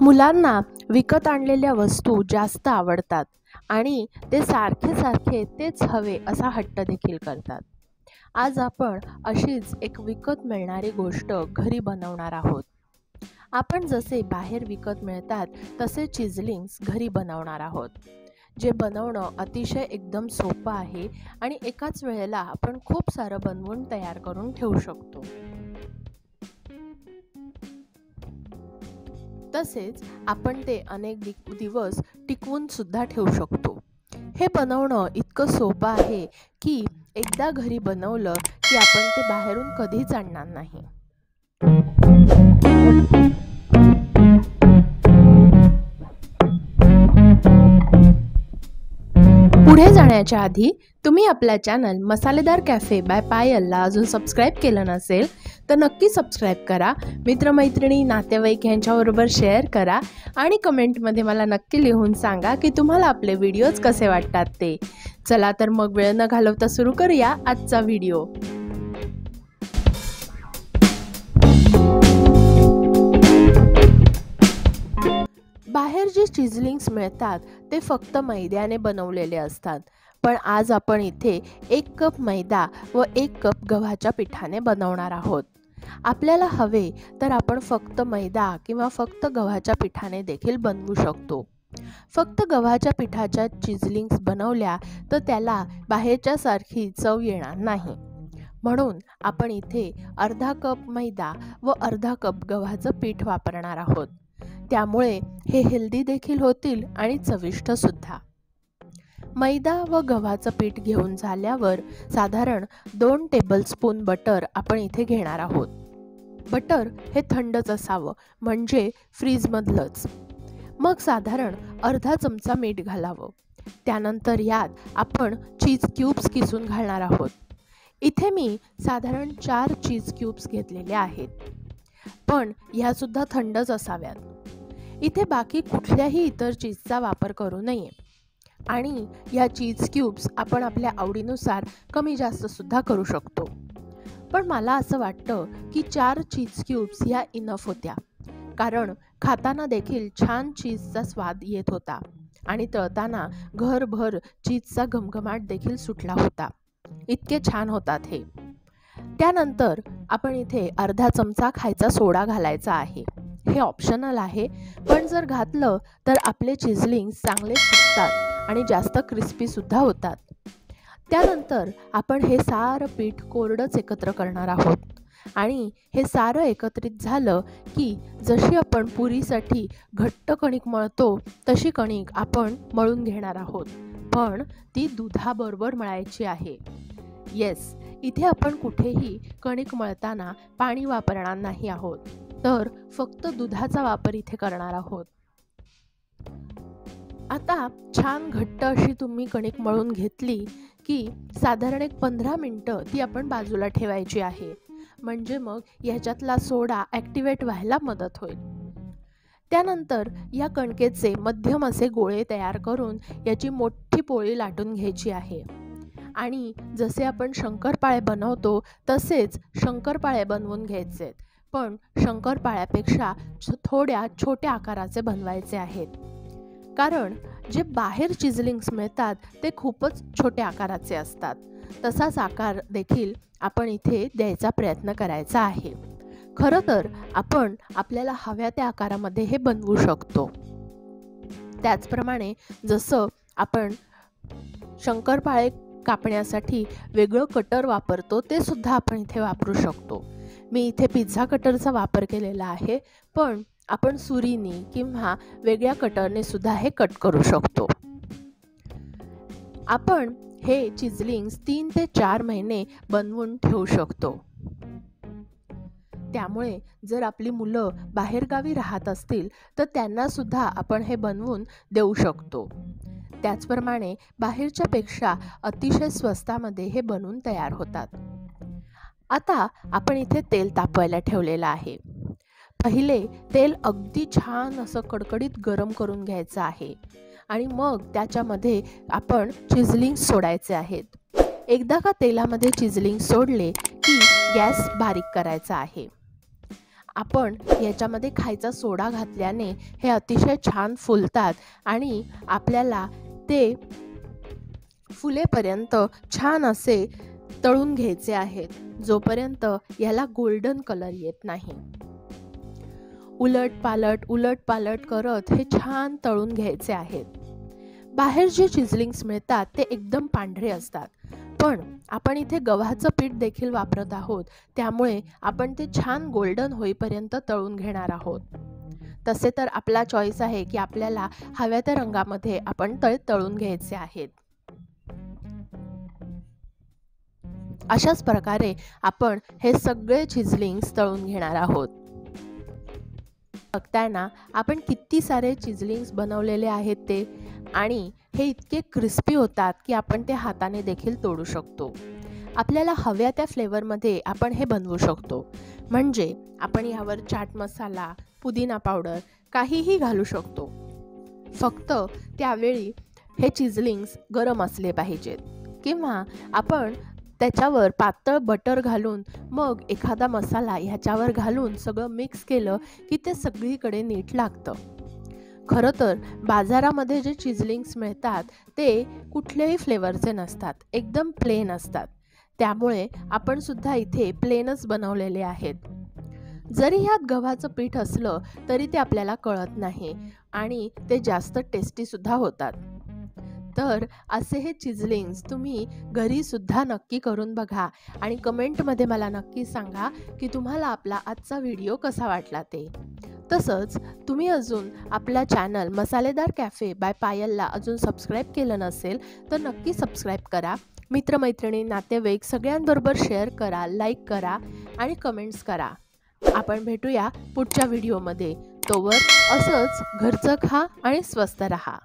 मुलांना विकत आणलेल्या वस्तू जास्त आवडतात आणि ते सारखे तेच हवे असा हट्ट देखील करतात. आज आपण अशीच एक विकत मिळणारी गोष्ट घरी बनवणार आहोत. आपण जसे बाहेर विकत मिळतात तसे चिजलिंग्स घरी बनवणार आहोत, जे बनवणं अतिशय एकदम सोपं आहे आणि एकाच वेळेला आपण खूप सारं बनवून तयार करून ठेवू शकतो. तसेच आपण ते अनेक दिवस टिकवून सुद्धा ठेवू शकतो. हे बनवणं इतकं सोपं आहे की एकदा घरी बनवलं की आपण ते बाहेरून कधीच आणणार नाही. पुढे जाण्याच्या आधी तुम्ही आपल्या चॅनल मसालेदार कॅफे बाय पायलला अजून सबस्क्राईब केलं नसेल तर नक्की सबस्क्राईब करा. मित्रमैत्रिणी, नातेवाईक यांच्याबरोबर शेअर करा आणि कमेंटमध्ये मला नक्की लिहून सांगा की तुम्हाला आपले व्हिडिओज कसे वाटतात ते. चला तर मग वेळ न घालवता सुरू करूया आजचा व्हिडिओ. बाहेर जे चिजलिंग्स मिळतात ते फक्त मैद्याने बनवलेले असतात, पण आज आपण इथे 1 कप मैदा व 1 कप गव्हाच्या पिठाने बनवणार आहोत. आपल्याला हवे तर आपण फक्त मैदा किंवा फक्त गव्हाच्या पिठाने देखील बनवू शकतो. फक्त गव्हाच्या पिठाच्या चिजलिंग्स बनवल्या तर त्याला बाहेरच्या सारखी चव येणार नाही. म्हणून आपण इथे अर्धा कप मैदा व अर्धा कप गव्हाचं पीठ वापरणार आहोत. त्यामुळे हे हेल्दी देखील होतील आणि चविष्ट सुद्धा. मैदा व गव्हाचं पीठ घेऊन झाल्यावर साधारण 2 टेबलस्पून बटर आपण इथे घेणार आहोत. बटर हे थंडच असावं, म्हणजे फ्रीजमधलंच. मग साधारण अर्धा चमचा मीठ घालावं. त्यानंतर यात आपण चीज क्यूब्स किसून घालणार आहोत. इथे मी साधारण 4 चीज क्यूब्स घेतलेले आहेत, पण ह्यासुद्धा थंडच असाव्यात. इथे बाकी कुठल्याही इतर चीजचा वापर करू नये आणि या चीज क्यूब्स आपण आपल्या आवडीनुसार कमी जास्त सुद्धा करू शकतो. पण मला असं वाटतं की 4 चीज क्यूब्स ह्या इनफ होत्या, कारण खाताना देखील छान चीजचा स्वाद येत होता आणि तळताना घरभर चीजचा घमघमाट देखील सुटला होता. इतके छान होतात हे. त्यानंतर आपण इथे अर्धा चमचा खायचा सोडा घालायचा आहे. हे ऑप्शनल आहे, पण जर घातलं तर आपले चिजलिंग्स चांगले फुगतात आणि जास्त क्रिस्पी सुद्धा होतात. त्यानंतर आपण हे सारं पीठ कोरडंच एकत्र करणार आहोत आणि हे सारं एकत्रित झालं की जशी आपण पुरीसाठी घट्ट कणिक मळतो तशी कणिक आपण मळून घेणार आहोत, पण ती दुधाबरोबर मळायची आहे. येस, इथे आपण कुठेही कणिक मळताना पाणी वापरणार नाही आहोत, तर फक्त दुधाचा वापर इथे करणार आहोत. आता छान घट्ट अशी तुम्ही कणिक मळून घेतली की साधारण 15 मिनिटं ती आपण बाजूला ठेवायची आहे, म्हणजे मग ह्याच्यातला सोडा ॲक्टिवेट व्हायला मदत होईल. त्यानंतर या कणकेचे मध्यम असे गोळे तयार करून याची मोठी पोळी लाटून घ्यायची आहे आणि जसे आपण शंकरपाळे बनवतो तसेच शंकरपाळे बनवून घ्यायचे, पण शंकरपाळ्यापेक्षा थोड्या छोट्या आकाराचे बनवायचे आहेत. कारण जे बाहेर चिजलिंग्स मिळतात ते खूपच छोट्या आकाराचे असतात. तसाच आकार देखील आपण इथे द्यायचा प्रयत्न करायचा आहे. खरं तर आपण आपल्याला हव्या त्या आकारामध्ये हे बनवू शकतो. त्याचप्रमाणे जसं आपण शंकरपाळे कापण्यासाठी वेगळं कटर वापरतो ते सुद्धा आपण इथे वापरू शकतो. मी इथे पिझ्झा कटरचा वापर केलेला आहे, पण आपण सुरीने किंवा वेगळ्या कटरने सुद्धा हे कट करू शकतो. आपण हे चिजलिंग्स 3 ते 4 महिने बनवून ठेवू शकतो. त्यामुळे जर आपली मुलं बाहेरगावी राहत असतील तर त्यांना सुद्धा आपण हे बनवून देऊ शकतो. त्याचप्रमाणे बाहेरच्या पेक्षा अतिशय स्वस्तामध्ये हे बनवून तयार होतात. आता आपण इथे तेल तापवायला ठेवलेलं आहे. पहिले तेल अगदी छान असं कडकडीत गरम करून घ्यायचं आहे आणि मग त्याच्यामध्ये आपण चिजलिंग्स सोडायचे आहेत. एकदा का तेलामध्ये चिजलिंग्स सोडले की गॅस बारीक करायचा आहे. आपण याच्यामध्ये खायचा सोडा घातल्याने हे अतिशय छान फुलतात आणि आपल्याला ते फुलेपर्यंत छान असे तळून घ्यायचे आहेत, जोपर्यंत याला गोल्डन कलर येत नाही. उलट पालट करत हे छान तळून घ्यायचे आहेत. बाहेर जे चिजलिंग्स मिळतात ते एकदम पांढरे असतात, पण आपण इथे गव्हाचं पीठ देखील वापरत आहोत, त्यामुळे आपण ते छान गोल्डन होईपर्यंत तळून घेणार आहोत. तसे तर आपला चॉईस आहे की आपल्याला हव्या त्या रंगामध्ये आपण तळून घ्यायचे आहेत. अशाच प्रकारे आपण हे सगळे चिजलिंग्स तळून घेणार आहोत. बघताय ना आपण किती सारे चिजलिंग्स बनवलेले आहेत ते, आणि हे इतके क्रिस्पी होतात की आपण ते हाताने देखील तोडू शकतो. आपल्याला हव्या त्या फ्लेवरमध्ये आपण हे बनवू शकतो. म्हणजे आपण यावर चाट मसाला, पुदिना पावडर काहीही घालू शकतो. फक्त त्यावेळी हे चिजलिंग्स गरम असले पाहिजेत, किंवा आपण त्याच्यावर पातळ बटर घालून मग एखादा मसाला ह्याच्यावर घालून सगळं मिक्स केलं की ते सगळीकडे नीट लागतं. खरं तर बाजारामध्ये जे चिजलिंग्स मिळतात ते कुठल्याही फ्लेवरचे नसतात, एकदम प्लेन असतात. त्यामुळे आपण सुद्धा इथे प्लेनच बनवलेले आहेत. जरी ह्यात गव्हाचं पीठ असलं तरी ते आपल्याला कळत नाही आणि ते जास्त टेस्टी सुद्धा होतात. तर असे हे चिजलिंग्स तुम्ही घरी सुद्धा नक्की करून बघा आणि कमेंटमध्ये मला नक्की सांगा की तुम्हाला आपला आजचा व्हिडिओ कसा वाटला ते. तसंच तुम्ही अजून आपला चॅनल मसालेदार कॅफे बाय पायलला अजून सबस्क्राईब केलं नसेल तर नक्की सबस्क्राईब करा. मित्रमैत्रिणी, नातेवाईक सगळ्यांबरोबर शेअर करा, लाईक करा आणि कमेंट्स करा. आपण भेटूया पुढच्या व्हिडिओमध्ये. तोवर असंच घरचं खा आणि स्वस्त रहा.